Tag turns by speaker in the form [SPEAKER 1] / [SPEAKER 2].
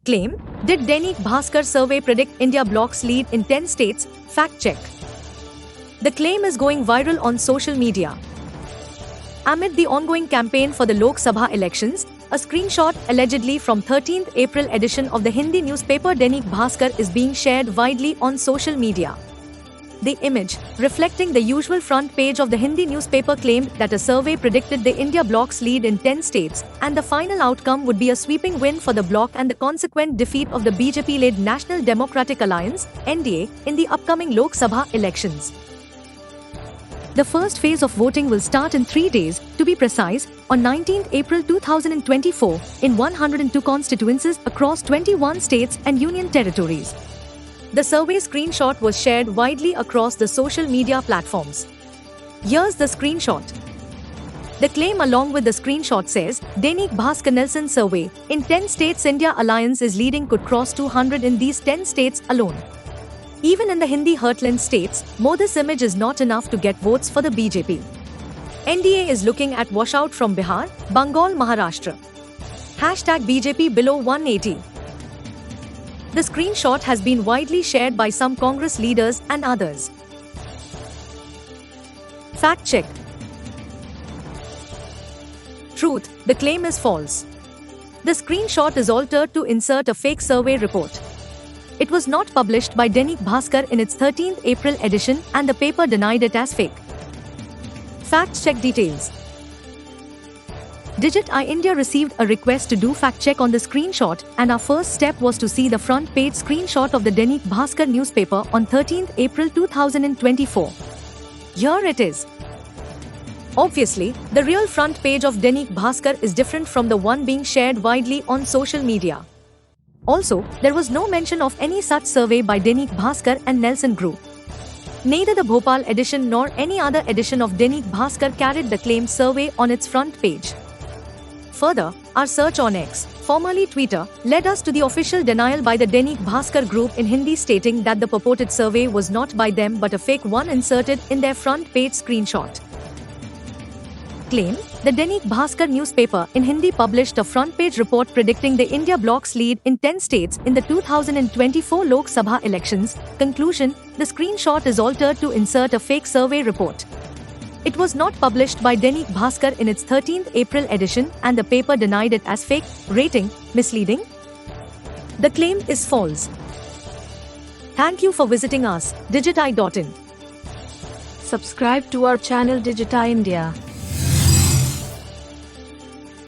[SPEAKER 1] Claim, did Dainik Bhaskar survey predict India bloc's lead in 10 states? Fact check. The claim is going viral on social media. Amid the ongoing campaign for the Lok Sabha elections, a screenshot allegedly from 13th April edition of the Hindi newspaper Dainik Bhaskar is being shared widely on social media. The image, reflecting the usual front page of the Hindi newspaper, claimed that a survey predicted the India bloc's lead in 10 states, and the final outcome would be a sweeping win for the bloc and the consequent defeat of the BJP-led National Democratic Alliance (NDA) in the upcoming Lok Sabha elections. The first phase of voting will start in 3 days, to be precise, on 19 April 2024, in 102 constituencies across 21 states and union territories. The survey screenshot was shared widely across the social media platforms. Here's the screenshot. The claim along with the screenshot says, Dainik Bhaskar Nelson survey, in 10 states India alliance is leading, could cross 200 in these 10 states alone. Even in the Hindi heartland states, this image is not enough to get votes for the BJP. NDA is looking at washout from Bihar, Bengal, Maharashtra. #BJP below 180. The screenshot has been widely shared by some Congress leaders and others. Fact check. Truth, the claim is false. The screenshot is altered to insert a fake survey report. It was not published by Dainik Bhaskar in its 13th April edition, and the paper denied it as fake. Fact check details. Digit I India received a request to do fact check on the screenshot, and our first step was to see the front page screenshot of the Dainik Bhaskar newspaper on 13th April 2024. Here it is. Obviously, the real front page of Dainik Bhaskar is different from the one being shared widely on social media. Also, there was no mention of any such survey by Dainik Bhaskar and Nelson Group. Neither the Bhopal edition nor any other edition of Dainik Bhaskar carried the claimed survey on its front page. Further, our search on X, formerly Twitter, led us to the official denial by the Dainik Bhaskar group in Hindi, stating that the purported survey was not by them but a fake one inserted in their front page screenshot. Claim, the Dainik Bhaskar newspaper in Hindi published a front page report predicting the India bloc's lead in 10 states in the 2024 Lok Sabha elections. Conclusion, the screenshot is altered to insert a fake survey report. It was not published by Dainik Bhaskar in its 13th April edition, and the paper denied it as fake. Rating, misleading. The claim is false. Thank you for visiting us, digiti.in.
[SPEAKER 2] Subscribe to our channel Digiti India.